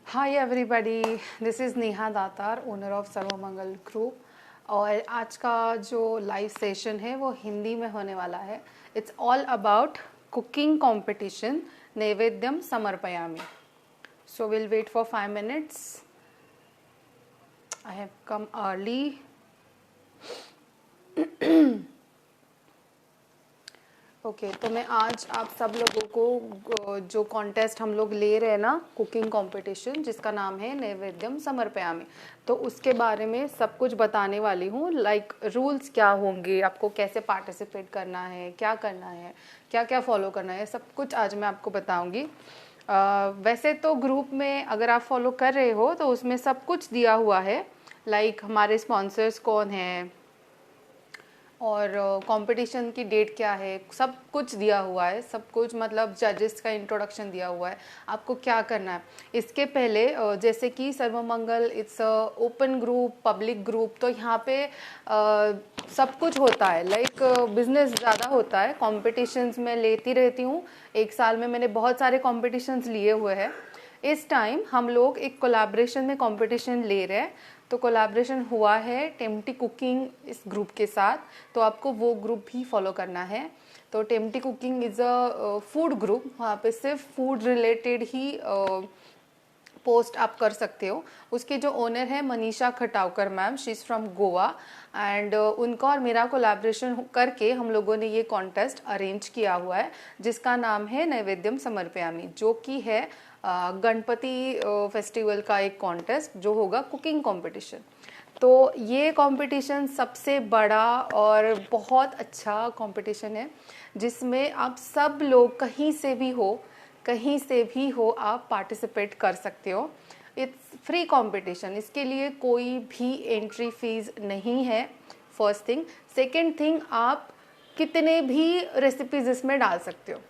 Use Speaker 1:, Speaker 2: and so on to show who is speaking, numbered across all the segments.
Speaker 1: Hi everybody, this is Neha Datar, owner of Sarvamangal group. और आज का जो लाइव सेशन है वो हिंदी में होने वाला है। It's all about cooking competition, Naivedyam Samarpayami. So will wait for 5 minutes. I have come early. Okay, तो मैं आज आप सब लोगों को जो कॉन्टेस्ट हम लोग ले रहे हैं ना, कुकिंग कंपटीशन, जिसका नाम है नैवेद्यम समर्पयामि, तो उसके बारे में सब कुछ बताने वाली हूँ। लाइक रूल्स क्या होंगे, आपको कैसे पार्टिसिपेट करना है, क्या करना है, क्या क्या फॉलो करना है, सब कुछ आज मैं आपको बताऊँगी। वैसे तो ग्रुप में अगर आप फॉलो कर रहे हो तो उसमें सब कुछ दिया हुआ है। लाइक हमारे स्पॉन्सर्स कौन हैं और कंपटीशन की डेट क्या है, सब कुछ दिया हुआ है। सब कुछ मतलब जजेस का इंट्रोडक्शन दिया हुआ है, आपको क्या करना है। इसके पहले जैसे कि Sarvamangal it's open group, public group, तो यहाँ पे सब कुछ होता है। लाइक बिजनेस ज़्यादा होता है। कॉम्पिटिशन्स में लेती रहती हूँ, एक साल में मैंने बहुत सारे कॉम्पिटिशन्स लिए हुए हैं। इस टाइम हम लोग एक कोलैबोरेशन में कंपटीशन ले रहे हैं। तो कोलैबोरेशन हुआ है टेम्प्टी कुकिंग इस ग्रुप के साथ, तो आपको वो ग्रुप भी फॉलो करना है। तो Tempty cooking is a food group, वहाँ पे सिर्फ फूड रिलेटेड ही पोस्ट आप कर सकते हो। उसके जो ओनर है Manisha Khatavkar ma'am, she is from Goa, and उनका और मेरा कोलैबोरेशन करके हम लोगों ने ये कॉन्टेस्ट अरेंज किया हुआ है, जिसका नाम है नैवेद्यम समर्पयामि, जो कि है गणपति फेस्टिवल का एक कॉन्टेस्ट जो होगा कुकिंग कंपटीशन। तो ये कंपटीशन सबसे बड़ा और बहुत अच्छा कंपटीशन है, जिसमें आप सब लोग कहीं से भी हो आप पार्टिसिपेट कर सकते हो। इट्स फ्री कंपटीशन, इसके लिए कोई भी एंट्री फीस नहीं है, फर्स्ट थिंग। सेकंड थिंग, आप कितने भी रेसिपीज इसमें डाल सकते हो।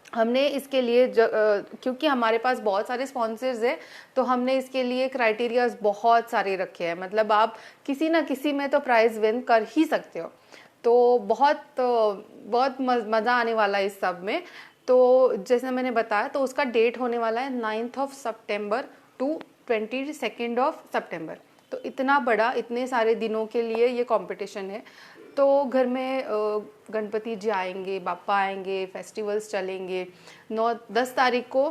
Speaker 1: हमने इसके लिए क्योंकि हमारे पास बहुत सारे स्पॉन्सर्स हैं, तो हमने इसके लिए क्राइटेरियाज बहुत सारे रखे हैं। मतलब आप किसी ना किसी में तो प्राइज विन कर ही सकते हो। तो बहुत मज़ा आने वाला है इस सब में। तो जैसे मैंने बताया, तो उसका डेट होने वाला है 9 सितंबर टू 22 सितंबर। तो इतना बड़ा, इतने सारे दिनों के लिए ये कंपटीशन है। तो घर में गणपति जी आएंगे, बापा आएंगे, फेस्टिवल्स चलेंगे। 9-10 तारीख को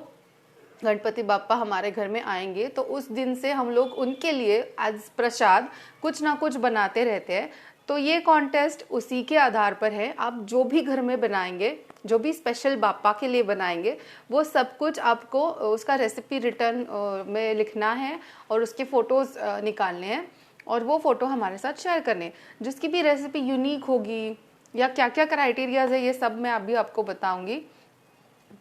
Speaker 1: गणपति बापा हमारे घर में आएंगे, तो उस दिन से हम लोग उनके लिए एज प्रसाद कुछ ना कुछ बनाते रहते हैं। तो ये कॉन्टेस्ट उसी के आधार पर है। आप जो भी घर में बनाएंगे, जो भी स्पेशल बापा के लिए बनाएंगे, वो सब कुछ आपको उसका रेसिपी रिटर्न में लिखना है और उसके फोटोज़ निकालने हैं और वो फ़ोटो हमारे साथ शेयर करने। जिसकी भी रेसिपी यूनिक होगी या क्या क्या क्राइटेरियाज है, ये सब मैं अभी आपको बताऊंगी।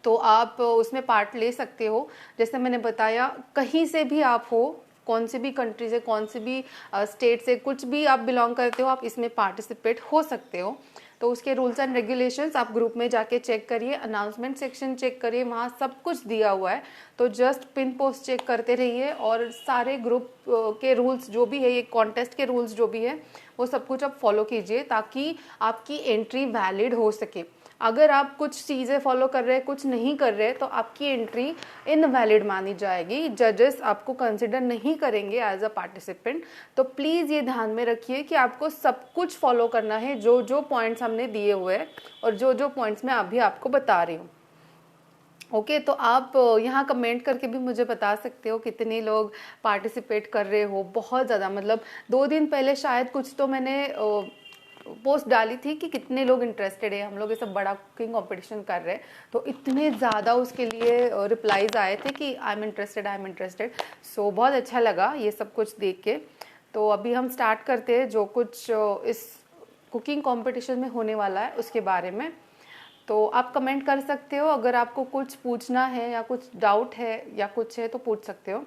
Speaker 1: तो आप उसमें पार्ट ले सकते हो। जैसे मैंने बताया, कहीं से भी आप हो, कौन सी भी कंट्री से, कौन सी भी स्टेट से, कुछ भी आप बिलोंग करते हो, आप इसमें पार्टिसिपेट हो सकते हो। तो उसके रूल्स एंड रेगुलेशंस आप ग्रुप में जाके चेक करिए, अनाउंसमेंट सेक्शन चेक करिए, वहाँ सब कुछ दिया हुआ है। तो जस्ट पिन पोस्ट चेक करते रहिए और सारे ग्रुप के रूल्स जो भी है, ये कॉन्टेस्ट के रूल्स जो भी है, वो सब कुछ आप फॉलो कीजिए, ताकि आपकी एंट्री वैलिड हो सके। अगर आप कुछ चीज़ें फॉलो कर रहे हैं, कुछ नहीं कर रहे, तो आपकी एंट्री इनवैलिड मानी जाएगी। जजेस आपको कंसिडर नहीं करेंगे एज अ पार्टिसिपेंट। तो प्लीज़ ये ध्यान में रखिए कि आपको सब कुछ फॉलो करना है, जो जो पॉइंट्स हमने दिए हुए हैं और जो जो पॉइंट्स मैं अभी आपको बता रही हूँ। ओके, तो आप यहाँ कमेंट करके भी मुझे बता सकते हो कितने लोग पार्टिसिपेट कर रहे हो। बहुत ज़्यादा, मतलब 2 दिन पहले शायद कुछ तो मैंने पोस्ट डाली थी कि कितने लोग इंटरेस्टेड है, हम लोग ये सब बड़ा कुकिंग कंपटीशन कर रहे हैं। तो इतने ज़्यादा उसके लिए रिप्लाईज आए थे कि I am interested, I am interested. So बहुत अच्छा लगा ये सब कुछ देख के। तो अभी हम स्टार्ट करते हैं जो कुछ इस कुकिंग कंपटीशन में होने वाला है उसके बारे में। तो आप कमेंट कर सकते हो, अगर आपको कुछ पूछना है या कुछ डाउट है या कुछ है तो पूछ सकते हो।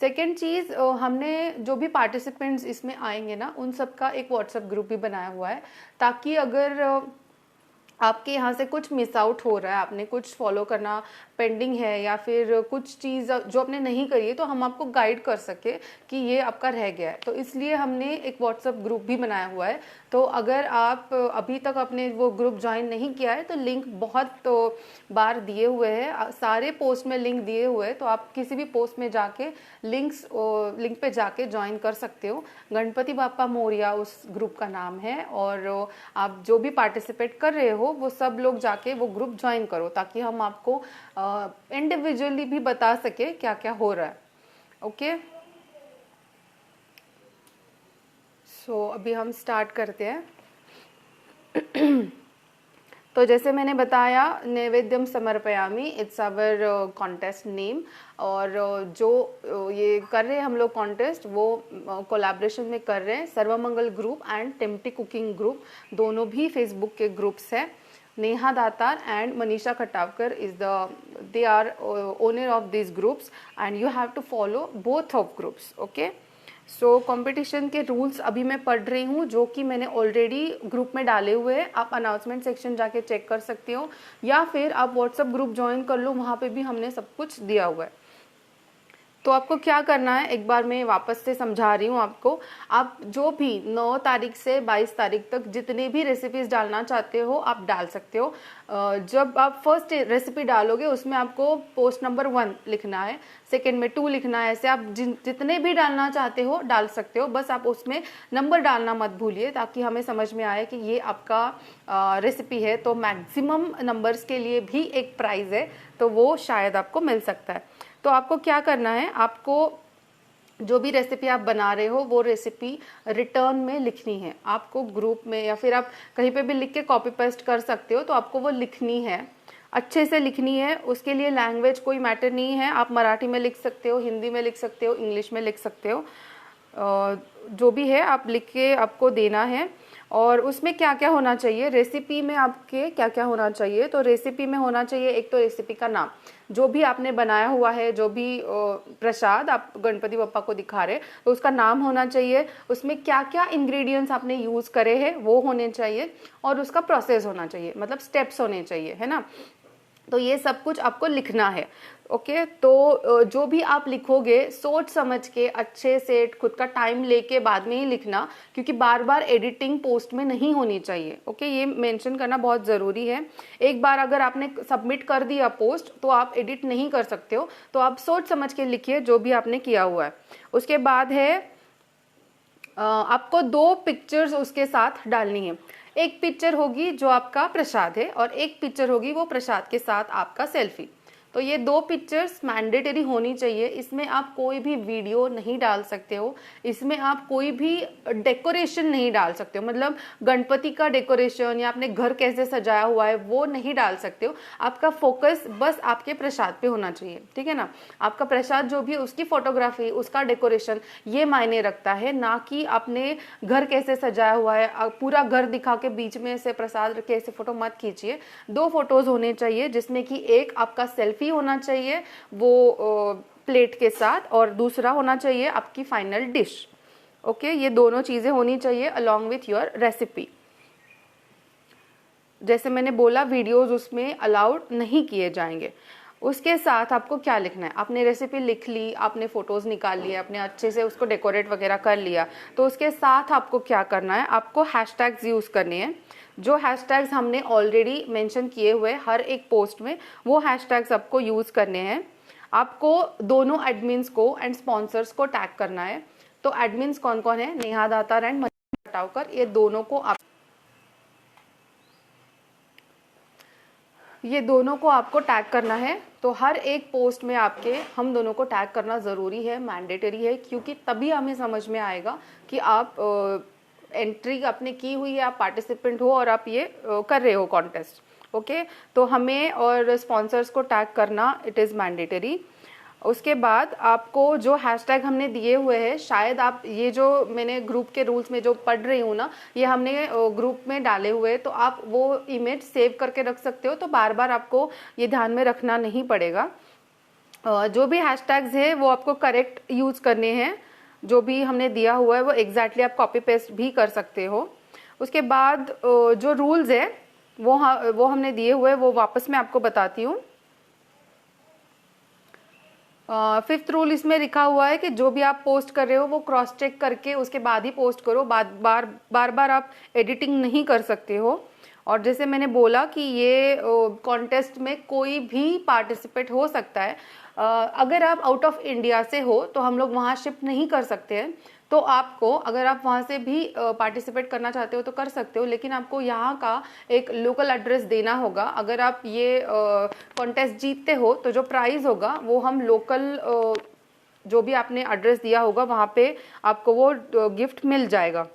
Speaker 1: सेकेंड चीज़, हमने जो भी पार्टिसिपेंट्स इसमें आएंगे ना, उन सब का एक व्हाट्सएप ग्रुप भी बनाया हुआ है, ताकि अगर आपके यहाँ से कुछ मिस आउट हो रहा है, आपने कुछ फॉलो करना पेंडिंग है या फिर कुछ चीज़ जो आपने नहीं करी है, तो हम आपको गाइड कर सके कि ये आपका रह गया है। तो इसलिए हमने एक व्हाट्सएप ग्रुप भी बनाया हुआ है। तो अगर आप अभी तक अपने वो ग्रुप ज्वाइन नहीं किया है तो लिंक बहुत बार दिए हुए हैं, सारे पोस्ट में लिंक दिए हुए हैं, तो आप किसी भी पोस्ट में जाके लिंक पे जाके ज्वाइन कर सकते हो। गणपति बाप्पा मोरिया उस ग्रुप का नाम है, और आप जो भी पार्टिसिपेट कर रहे हो वो सब लोग जाके वो ग्रुप ज्वाइन करो, ताकि हम आपको इंडिविजुअली भी बता सके क्या क्या हो रहा है। ओके, सो अभी हम स्टार्ट करते हैं। तो जैसे मैंने बताया, नैवेद्यम समर्पयामि, इट्स आवर कॉन्टेस्ट नेम। और जो ये कर रहे हैं हम लोग कॉन्टेस्ट, वो कोलैबोरेशन में कर रहे हैं Sarvamangal group and Tempty cooking group, दोनों भी फेसबुक के ग्रुप्स हैं। Neha Datar and Manisha Khatavkar they are owner of these groups, and you have to follow both of groups. Okay, so competition के रूल्स अभी मैं पढ़ रही हूँ, जो कि मैंने ऑलरेडी ग्रुप में डाले हुए हैं। आप अनाउंसमेंट सेक्शन जाके चेक कर सकते हो, या फिर आप व्हाट्सएप ग्रुप ज्वाइन कर लो, वहाँ पे भी हमने सब कुछ दिया हुआ है। तो आपको क्या करना है, एक बार मैं वापस से समझा रही हूँ आपको। आप जो भी 9 तारीख से 22 तारीख तक जितने भी रेसिपीज डालना चाहते हो आप डाल सकते हो। जब आप फर्स्ट रेसिपी डालोगे उसमें आपको पोस्ट नंबर 1 लिखना है, सेकंड में 2 लिखना है। ऐसे आप जितने भी डालना चाहते हो डाल सकते हो, बस आप उसमें नंबर डालना मत भूलिए, ताकि हमें समझ में आए कि ये आपका रेसिपी है। तो मैक्सिमम नंबर्स के लिए भी एक प्राइज है, तो वो शायद आपको मिल सकता है। तो आपको क्या करना है, आपको जो भी रेसिपी आप बना रहे हो वो रेसिपी रिटर्न में लिखनी है आपको ग्रुप में, या फिर आप कहीं पे भी लिख के कॉपी पेस्ट कर सकते हो। तो आपको वो लिखनी है, अच्छे से लिखनी है। उसके लिए लैंग्वेज कोई मैटर नहीं है, आप मराठी में लिख सकते हो, हिंदी में लिख सकते हो, इंग्लिश में लिख सकते हो, जो भी है आप लिख के आपको देना है। और उसमें क्या क्या होना चाहिए, रेसिपी में आपके क्या क्या होना चाहिए, तो रेसिपी में होना चाहिए एक तो रेसिपी का नाम, जो भी आपने बनाया हुआ है, जो भी प्रसाद आप गणपति बप्पा को दिखा रहे तो उसका नाम होना चाहिए। उसमें क्या क्या इंग्रेडिएंट्स आपने यूज करे हैं वो होने चाहिए, और उसका प्रोसेस होना चाहिए, मतलब स्टेप्स होने चाहिए, है ना। तो ये सब कुछ आपको लिखना है। ओके, तो जो भी आप लिखोगे सोच समझ के अच्छे से खुद का टाइम लेके बाद में ही लिखना, क्योंकि बार बार एडिटिंग पोस्ट में नहीं होनी चाहिए। ओके, ये मेंशन करना बहुत ज़रूरी है। एक बार अगर आपने सबमिट कर दिया पोस्ट तो आप एडिट नहीं कर सकते हो, तो आप सोच समझ के लिखिए जो भी आपने किया हुआ है। उसके बाद है आपको 2 पिक्चर्स उसके साथ डालनी है। एक पिक्चर होगी जो आपका प्रसाद है, और एक पिक्चर होगी वो प्रसाद के साथ आपका सेल्फी। तो ये 2 पिक्चर्स मैंडेटरी होनी चाहिए। इसमें आप कोई भी वीडियो नहीं डाल सकते हो, इसमें आप कोई भी डेकोरेशन नहीं डाल सकते हो, मतलब गणपति का डेकोरेशन या आपने घर कैसे सजाया हुआ है वो नहीं डाल सकते हो। आपका फोकस बस आपके प्रसाद पे होना चाहिए, ठीक है ना। आपका प्रसाद जो भी उसकी फोटोग्राफी, उसका डेकोरेशन, ये मायने रखता है, ना कि आपने घर कैसे सजाया हुआ है। पूरा घर दिखा के बीच में से प्रसाद रखे ऐसे फोटो मत खींचिए। 2 फोटोज होने चाहिए, जिसमें कि एक आपका सेल्फी होना चाहिए वो प्लेट के साथ, और दूसरा होना चाहिए आपकी फाइनल डिश। ओके, ये दोनों चीजें होनी चाहिए अलोंग विथ योर रेसिपी। जैसे मैंने बोला, वीडियोस उसमें अलाउड नहीं किए जाएंगे। उसके साथ आपको क्या लिखना है, आपने रेसिपी लिख ली, आपने फोटोज निकाल लिए, आपने अच्छे से उसको डेकोरेट वगैरह कर लिया, तो उसके साथ आपको क्या करना है, आपको हैशटैग्स यूज करने हैं। जो हैशटैग्स हमने ऑलरेडी मेंशन किए हुए हर एक पोस्ट में, वो हैशटैग्स आपको यूज करने हैं। आपको दोनों एडमिन्स को एंड स्पॉन्सर्स को टैग करना है। तो एडमिन्स कौन कौन है, नेहा दातार एंड मनीषा खटावकर, ये दोनों को आपको टैग करना है। तो हर एक पोस्ट में आपके हम दोनों को टैग करना ज़रूरी है, मैंडेटरी है, क्योंकि तभी हमें समझ में आएगा कि आप एंट्री आपने की हुई है, आप पार्टिसिपेंट हो और आप ये कर रहे हो कॉन्टेस्ट। ओके, तो हमें और स्पॉन्सर्स को टैग करना इट इज़ मैंडेटरी। उसके बाद आपको जो हैशटैग हमने दिए हुए हैं, शायद आप ये जो मैंने ग्रुप के रूल्स में जो पढ़ रही हूँ ना, ये हमने ग्रुप में डाले हुए, तो आप वो इमेज सेव करके रख सकते हो, तो बार बार आपको ये ध्यान में रखना नहीं पड़ेगा। जो भी हैशटैग्स है वो आपको करेक्ट यूज करने हैं, जो भी हमने दिया हुआ है वो एग्जैक्टली आप कॉपी पेस्ट भी कर सकते हो। उसके बाद जो रूल्स है वो हमने दिए हुए, वो वापस मैं आपको बताती हूँ। 5th रूल इसमें लिखा हुआ है कि जो भी आप पोस्ट कर रहे हो वो क्रॉस चेक करके उसके बाद ही पोस्ट करो, बार बार आप एडिटिंग नहीं कर सकते हो। और जैसे मैंने बोला कि ये कॉन्टेस्ट में कोई भी पार्टिसिपेट हो सकता है। अगर आप आउट ऑफ इंडिया से हो तो हम लोग वहाँ शिफ्ट नहीं कर सकते हैं, तो आपको अगर आप वहाँ से भी पार्टिसिपेट करना चाहते हो तो कर सकते हो, लेकिन आपको यहाँ का एक लोकल एड्रेस देना होगा। अगर आप ये कॉन्टेस्ट जीतते हो तो जो प्राइज़ होगा वो हम लोकल जो भी आपने एड्रेस दिया होगा वहाँ पे आपको वो गिफ्ट मिल जाएगा।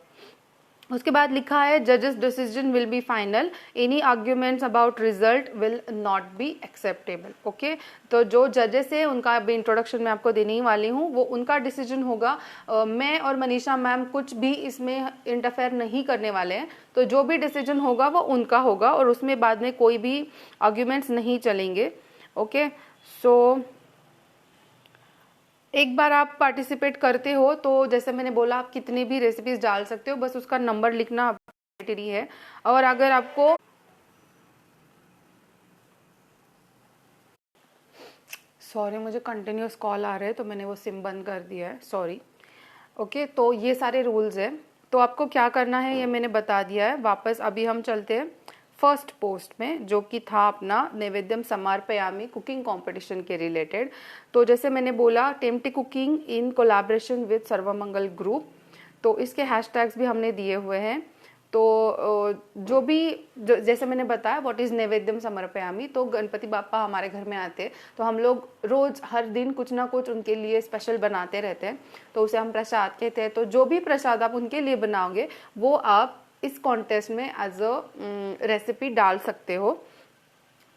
Speaker 1: उसके बाद लिखा है जजेस decision will be final, any arguments about result will not be acceptable. Okay, तो जो जजेस है उनका अभी इंट्रोडक्शन मैं आपको देने ही वाली हूँ, वो उनका डिसीजन होगा। मैं और मनीषा मैम कुछ भी इसमें इंटरफेयर नहीं करने वाले हैं, तो जो भी डिसीजन होगा वो उनका होगा और उसमें बाद में कोई भी आर्ग्यूमेंट्स नहीं चलेंगे। ओके, सो एक बार आप पार्टिसिपेट करते हो तो जैसे मैंने बोला आप कितनी भी रेसिपीज डाल सकते हो, बस उसका नंबर लिखना मैंडेटरी है। और अगर आपको सॉरी मुझे कंटिन्यूस कॉल आ रहे हैं तो मैंने वो सिम बंद कर दिया है, सॉरी। ओके, तो ये सारे रूल्स हैं, तो आपको क्या करना है ये मैंने बता दिया है। वापस अभी हम चलते हैं फर्स्ट पोस्ट में, जो कि था अपना नैवेद्यम समर्पयामि कुकिंग कंपटीशन के रिलेटेड। तो जैसे मैंने बोला Tempty cooking in collaboration with Sarvamangal group, तो इसके हैशटैग्स भी हमने दिए हुए हैं। तो जो भी जैसे मैंने बताया व्हाट इज नैवेद्यम समर्पयामि, तो गणपति बापा हमारे घर में आते हैं तो हम लोग रोज हर दिन कुछ ना कुछ उनके लिए स्पेशल बनाते रहते हैं, तो उसे हम प्रसाद कहते हैं। तो जो भी प्रसाद आप उनके लिए बनाओगे वो आप इस कॉन्टेस्ट में एज अ रेसिपी डाल सकते हो।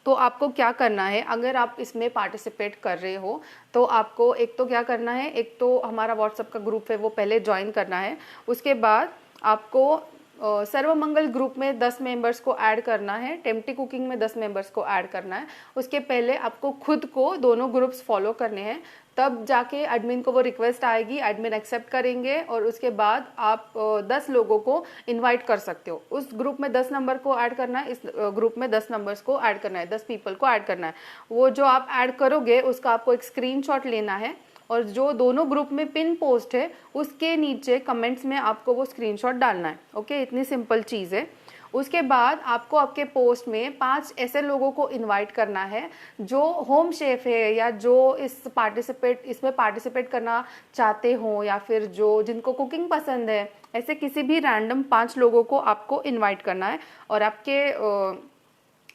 Speaker 1: तो आपको क्या करना है, अगर आप इसमें पार्टिसिपेट कर रहे हो तो आपको एक तो क्या करना है, एक तो हमारा व्हाट्सएप का ग्रुप है वो पहले ज्वाइन करना है। उसके बाद आपको सर्वमंगल ग्रुप में 10 मेंबर्स को ऐड करना है, टेम्प्टी कुकिंग में 10 मेंबर्स को ऐड करना है। उसके पहले आपको खुद को दोनों ग्रुप्स फॉलो करने हैं, तब जाके एडमिन को वो रिक्वेस्ट आएगी, एडमिन एक्सेप्ट करेंगे और उसके बाद आप 10 लोगों को इनवाइट कर सकते हो। उस ग्रुप में 10 नंबर को ऐड करना है, इस ग्रुप में 10 नंबर्स को ऐड करना है, 10 पीपल को ऐड करना है। वो जो आप ऐड करोगे उसका आपको एक स्क्रीनशॉट लेना है और जो दोनों ग्रुप में पिन पोस्ट है उसके नीचे कमेंट्स में आपको वो स्क्रीनशॉट डालना है। ओके, इतनी सिंपल चीज़ है। उसके बाद आपको आपके पोस्ट में 5 ऐसे लोगों को इनवाइट करना है जो होम शेफ है या जो इसमें पार्टिसिपेट करना चाहते हो या फिर जो जिनको कुकिंग पसंद है, ऐसे किसी भी रैंडम 5 लोगों को आपको इनवाइट करना है और आपके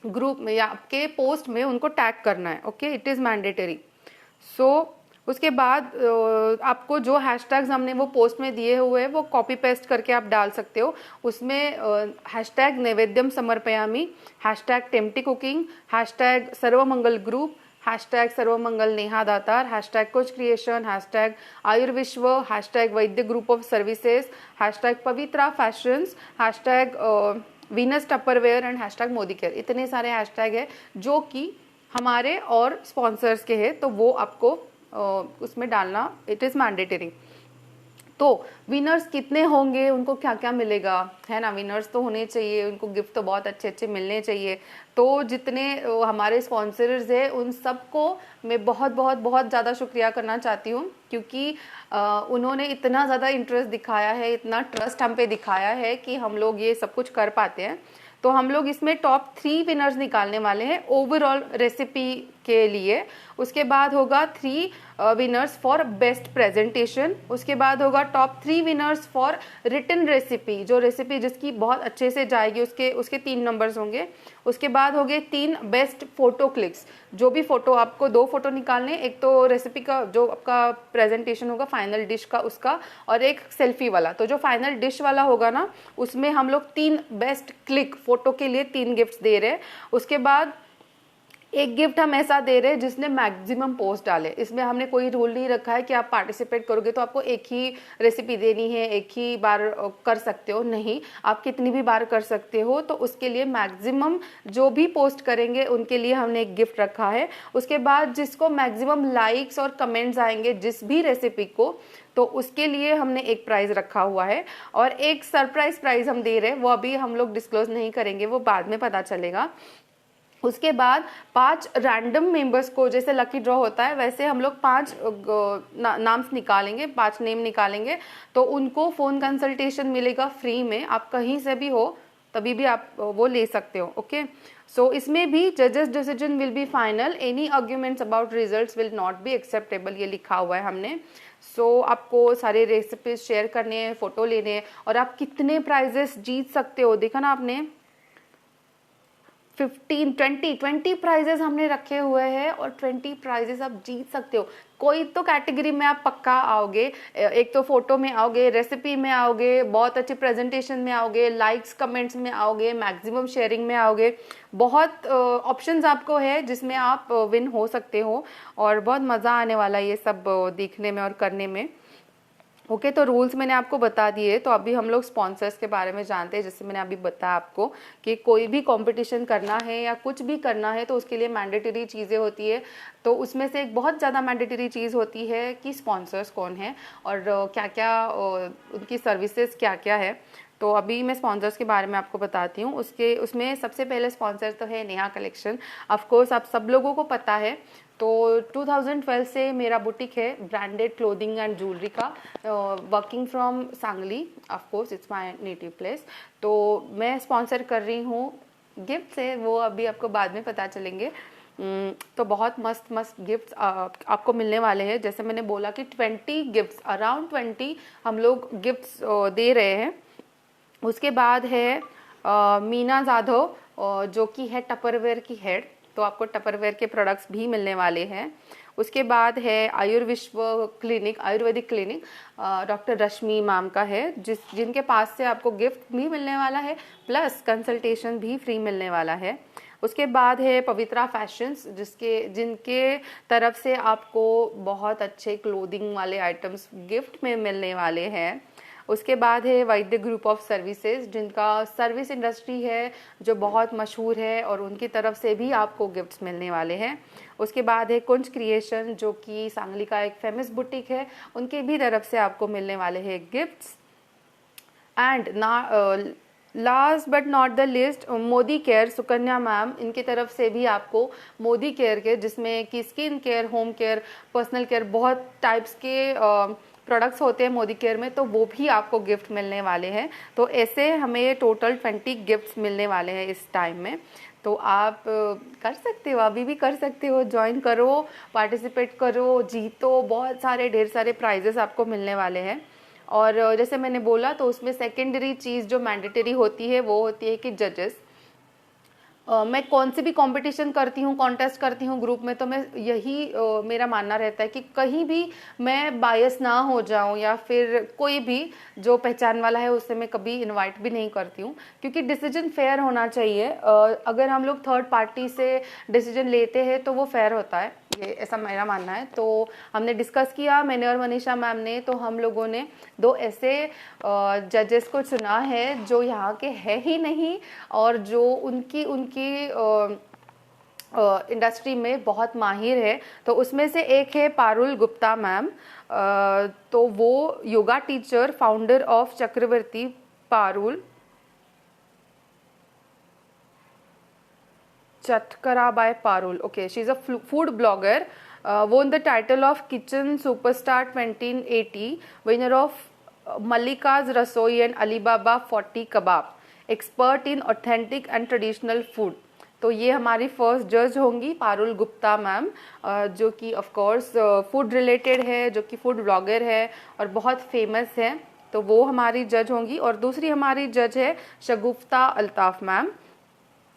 Speaker 1: ग्रुप में या आपके पोस्ट में उनको टैग करना है। Okay, it is mandatory. So उसके बाद आपको जो हैशटैग्स हमने वो पोस्ट में दिए हुए हैं वो कॉपी पेस्ट करके आप डाल सकते हो। उसमें hashtag Naivedyam Samarpayami, hashtag Tempty cooking, hashtag Sarvamangal group, hashtag Sarvamangal Neha Datar, hashtag कुछ creation, hashtag Ayurvishwa, hashtag Vaidya group of services, hashtag Pavitra fashions, hashtag Venus Tupperware and hashtag Modi care. इतने सारे हैशटैग है जो कि हमारे और स्पॉन्सर्स के हैं, तो वो आपको उसमें डालना इट इज़ मैंडेटरी। तो विनर्स कितने होंगे, उनको क्या क्या मिलेगा, है ना, विनर्स तो होने चाहिए, उनको गिफ्ट तो बहुत अच्छे अच्छे मिलने चाहिए। तो जितने हमारे स्पॉन्सर्स हैं उन सबको मैं बहुत बहुत बहुत ज़्यादा शुक्रिया करना चाहती हूँ, क्योंकि उन्होंने इतना ज़्यादा इंटरेस्ट दिखाया है, इतना ट्रस्ट हम पे दिखाया है कि हम लोग ये सब कुछ कर पाते हैं। तो हम लोग इसमें टॉप 3 विनर्स निकालने वाले हैं ओवरऑल रेसिपी के लिए। उसके बाद होगा 3 विनर्स फॉर बेस्ट प्रेजेंटेशन। उसके बाद होगा top 3 winners for written recipe, जो रेसिपी जिसकी बहुत अच्छे से जाएगी उसके 3 नंबर्स होंगे। उसके बाद हो गए 3 बेस्ट फोटो क्लिक्स, जो भी फोटो आपको 2 फोटो निकालने, एक तो रेसिपी का जो आपका प्रेजेंटेशन होगा फाइनल डिश का उसका, और एक सेल्फी वाला। तो जो फाइनल डिश वाला होगा ना उसमें हम लोग 3 बेस्ट क्लिक फोटो के लिए 3 गिफ्ट्स दे रहे हैं। उसके बाद एक गिफ्ट हम ऐसा दे रहे हैं जिसने मैक्सिमम पोस्ट डाले। इसमें हमने कोई रूल नहीं रखा है कि आप पार्टिसिपेट करोगे तो आपको एक ही रेसिपी देनी है, एक ही बार कर सकते हो, नहीं, आप कितनी भी बार कर सकते हो। तो उसके लिए मैक्सिमम जो भी पोस्ट करेंगे उनके लिए हमने एक गिफ्ट रखा है। उसके बाद जिसको मैक्सिमम लाइक्स और कमेंट्स आएंगे जिस भी रेसिपी को, तो उसके लिए हमने एक प्राइज रखा हुआ है। और एक सरप्राइज प्राइज हम दे रहे हैं, वो अभी हम लोग डिस्क्लोज नहीं करेंगे, वो बाद में पता चलेगा। उसके बाद 5 रैंडम मेंबर्स को, जैसे लकी ड्रॉ होता है वैसे हम लोग 5 नाम्स निकालेंगे, 5 नेम निकालेंगे। तो उनको फ़ोन कंसल्टेशन मिलेगा फ्री में, आप कहीं से भी हो तभी भी आप वो ले सकते हो। ओके, सो इसमें भी जजेस decision will be final, any arguments about results will not be acceptable, ये लिखा हुआ है हमने। सो आपको सारे रेसिपीज शेयर करने हैं, फोटो लेने हैं, और आप कितने प्राइजेस जीत सकते हो देखा ना आपने, 20 प्राइजेस हमने रखे हुए हैं और 20 प्राइजेस आप जीत सकते हो। कोई तो कैटेगरी में आप पक्का आओगे, एक तो फोटो में आओगे, रेसिपी में आओगे, बहुत अच्छे प्रेजेंटेशन में आओगे, लाइक्स कमेंट्स में आओगे, मैक्सिमम शेयरिंग में आओगे। बहुत ऑप्शंस आपको है जिसमें आप विन हो सकते हो, और बहुत मज़ा आने वाला है ये सब देखने में और करने में। ओके, तो रूल्स मैंने आपको बता दिए। तो अभी हम लोग स्पॉन्सर्स के बारे में जानते हैं। जैसे मैंने अभी बताया आपको कि कोई भी कंपटीशन करना है या कुछ भी करना है तो उसके लिए मैंडेटरी चीज़ें होती है। तो उसमें से एक बहुत ज़्यादा मैंडेटरी चीज़ होती है कि स्पॉन्सर्स कौन है और क्या क्या उनकी सर्विसेज क्या क्या है। तो अभी मैं स्पॉन्सर्स के बारे में आपको बताती हूँ। उसमें सबसे पहले स्पॉन्सर तो है नेहा कलेक्शन। ऑफ कोर्स आप सब लोगों को पता है। तो 2012 से मेरा बुटीक है ब्रांडेड क्लोथिंग एंड ज्वेलरी का, working from Sangli, of course it's my native place. तो मैं स्पॉन्सर कर रही हूँ गिफ्ट से, वो अभी आपको बाद में पता चलेंगे। तो बहुत मस्त मस्त गिफ्ट्स आपको मिलने वाले हैं। जैसे मैंने बोला कि 20 गिफ्ट्स, अराउंड 20 हम लोग गिफ्ट्स दे रहे हैं। उसके बाद है मीना जाधव, जो कि है टपरवेयर की हेड, तो आपको टपरवेयर के प्रोडक्ट्स भी मिलने वाले हैं। उसके बाद है Ayurvishwa clinic, Ayurvedic clinic, doctor Rashmi ma'am का है, जिनके पास से आपको गिफ्ट भी मिलने वाला है प्लस कंसल्टेशन भी फ्री मिलने वाला है। उसके बाद है पवित्रा फैशंस, जिनके तरफ से आपको बहुत अच्छे क्लोथिंग वाले आइटम्स गिफ्ट में मिलने वाले हैं। उसके बाद है वैद्य ग्रुप ऑफ सर्विसेज, जिनका सर्विस इंडस्ट्री है जो बहुत मशहूर है, और उनकी तरफ से भी आपको गिफ्ट्स मिलने वाले हैं। उसके बाद है कुंज क्रिएशन, जो कि सांगली का एक फेमस बुटीक है, उनके भी तरफ से आपको मिलने वाले हैं gifts. And last but not the list, Modi care, Sukanya ma'am, इनकी तरफ से भी आपको मोदी केयर के, जिसमें कि skin care, home care, personal care, बहुत टाइप्स के प्रोडक्ट्स होते हैं मोदी केयर में, तो वो भी आपको गिफ्ट मिलने वाले हैं। तो ऐसे हमें टोटल 20 गिफ्ट्स मिलने वाले हैं इस टाइम में। तो आप कर सकते हो, अभी भी कर सकते हो, ज्वाइन करो, पार्टिसिपेट करो, जीतो, बहुत सारे ढेर सारे प्राइजेस आपको मिलने वाले हैं। और जैसे मैंने बोला, तो उसमें सेकेंडरी चीज़ जो मैंडेटरी होती है वो होती है कि जजेस। मैं कौन से भी कंपटीशन करती हूँ, कॉन्टेस्ट करती हूँ ग्रुप में, तो मैं यही मेरा मानना रहता है कि कहीं भी मैं बायस ना हो जाऊँ, या फिर कोई भी जो पहचान वाला है उससे मैं कभी इनवाइट भी नहीं करती हूँ, क्योंकि डिसीजन फेयर होना चाहिए। अगर हम लोग थर्ड पार्टी से डिसीजन लेते हैं तो वो फेयर होता है, ये ऐसा मेरा मानना है। तो हमने डिस्कस किया, मैंने और मनीषा मैम ने, तो हम लोगों ने 2 ऐसे जजेस को चुना है जो यहाँ के है ही नहीं, और जो उनकी इंडस्ट्री में बहुत माहिर है। तो उसमें से एक है पारुल गुप्ता मैम, तो वो yoga teacher, founder of Chakravarti Parul Chatkara by Parul. Okay, she's a food blogger. Won the title of Kitchen Superstar 2080. Winner of Mallika's Rasoi and Alibaba 40 Kebab. Expert in authentic and traditional food. तो ये हमारी first जज होंगी Parul Gupta ma'am, जो कि of course food related है, जो कि फूड ब्लॉगर है और बहुत फेमस है। तो वो हमारी जज होंगी। और दूसरी हमारी जज है शगुफ्ता अल्ताफ मैम।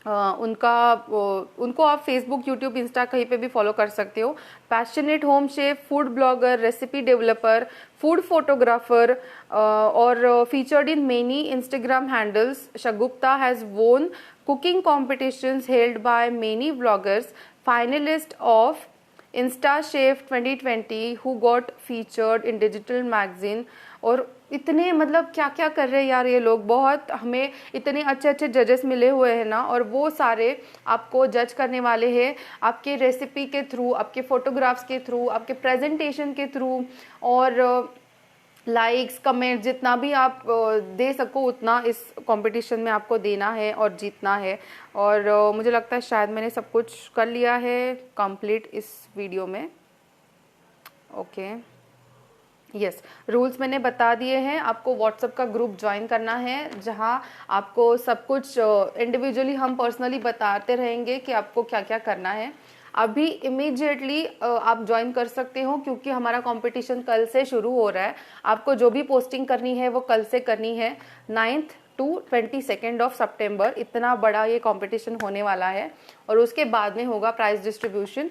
Speaker 1: उनको आप फेसबुक, यूट्यूब, इंस्टा कहीं पे भी फॉलो कर सकते हो। Passionate home chef, food blogger, recipe developer, food photographer, और featured in many Instagram handles. Shagufta has won cooking competitions held by many vloggers, finalist of InstaShave 2020 who got featured in digital magazine। और इतने मतलब क्या क्या कर रहे हैं यार ये लोग, बहुत हमें इतने अच्छे अच्छे जजेस मिले हुए हैं ना, और वो सारे आपको जज करने वाले हैं आपके रेसिपी के थ्रू, आपके फोटोग्राफ्स के थ्रू, आपके प्रेजेंटेशन के थ्रू, और लाइक्स कमेंट जितना भी आप दे सको उतना इस कंपटीशन में आपको देना है और जीतना है। और मुझे लगता है शायद मैंने सब कुछ कर लिया है कंप्लीट इस वीडियो में। ओके, यस, रूल्स मैंने बता दिए हैं। आपको व्हाट्सएप का ग्रुप ज्वाइन करना है जहां आपको सब कुछ इंडिविजुअली हम पर्सनली बताते रहेंगे कि आपको क्या क्या करना है। अभी इमीडिएटली आप ज्वाइन कर सकते हो क्योंकि हमारा कंपटीशन कल से शुरू हो रहा है। आपको जो भी पोस्टिंग करनी है वो कल से करनी है। 9th to 22nd ऑफ सितंबर इतना बड़ा ये कंपटीशन होने वाला है, और उसके बाद में होगा प्राइज डिस्ट्रीब्यूशन।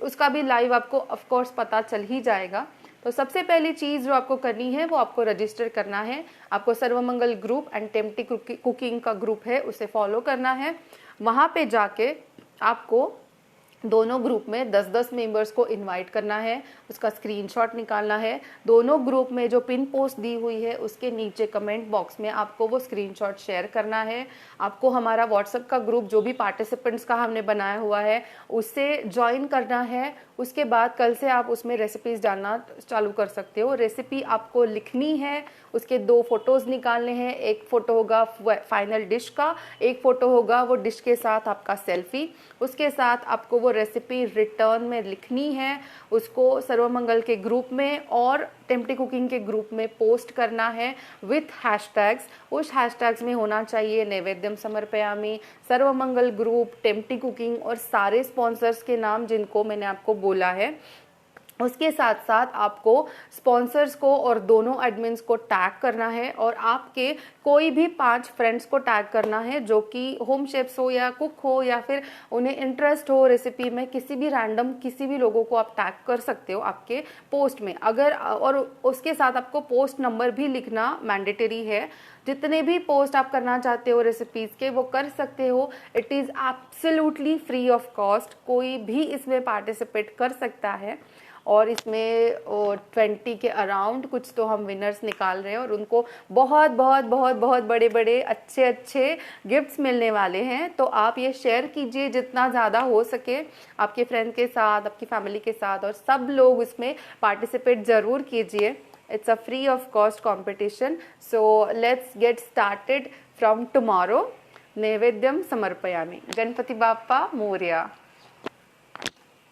Speaker 1: उसका भी लाइव आपको ऑफ कोर्स पता चल ही जाएगा। तो सबसे पहली चीज़ जो आपको करनी है वो आपको रजिस्टर करना है। आपको सर्वमंगल ग्रुप एंड टेम्प्टी कुकिंग का ग्रुप है उसे फॉलो करना है। वहाँ पे जाके आपको दोनों ग्रुप में 10-10 मेंबर्स को इनवाइट करना है, उसका स्क्रीनशॉट निकालना है। दोनों ग्रुप में जो पिन पोस्ट दी हुई है उसके नीचे कमेंट बॉक्स में आपको वो स्क्रीनशॉट शेयर करना है। आपको हमारा व्हाट्सएप का ग्रुप जो भी पार्टिसिपेंट्स का हमने बनाया हुआ है उससे ज्वाइन करना है। उसके बाद कल से आप उसमें रेसिपीज डालना चालू कर सकते हो। रेसिपी आपको लिखनी है, उसके 2 फोटोज़ निकालने हैं। एक फ़ोटो होगा फाइनल डिश का, एक फ़ोटो होगा वो डिश के साथ आपका सेल्फी। उसके साथ आपको वो रेसिपी रिटर्न में लिखनी है, उसको सर्वमंगल के ग्रुप में और टेम्प्टी कुकिंग के ग्रुप में पोस्ट करना है विथ हैशटैग्स। उस हैशटैग्स में होना चाहिए नैवेद्यम समर्पयामि, सर्वमंगल ग्रुप, टेम्प्टी कुकिंग और सारे स्पॉन्सर्स के नाम जिनको मैंने आपको बोला है। उसके साथ साथ आपको स्पॉन्सर्स को और दोनों एडमिन्स को टैग करना है, और आपके कोई भी 5 फ्रेंड्स को टैग करना है जो कि होम शेफ्स हो या कुक हो या फिर उन्हें इंटरेस्ट हो रेसिपी में। किसी भी रैंडम किसी भी लोगों को आप टैग कर सकते हो आपके पोस्ट में अगर, और उसके साथ आपको पोस्ट नंबर भी लिखना मैंडेटरी है। जितने भी पोस्ट आप करना चाहते हो रेसिपीज़ के वो कर सकते हो। It is absolutely free of cost, कोई भी इसमें पार्टिसिपेट कर सकता है। और इसमें 20 के अराउंड कुछ तो हम विनर्स निकाल रहे हैं, और उनको बहुत बहुत बहुत बहुत बड़े बड़े अच्छे अच्छे गिफ्ट्स मिलने वाले हैं। तो आप ये शेयर कीजिए जितना ज़्यादा हो सके आपके फ्रेंड के साथ, आपकी फैमिली के साथ, और सब लोग इसमें पार्टिसिपेट ज़रूर कीजिए। It's a free of cost competition. So let's get started from tomorrow. Naivedyam समर्पयामि। गणपति बाप्पा मोरया।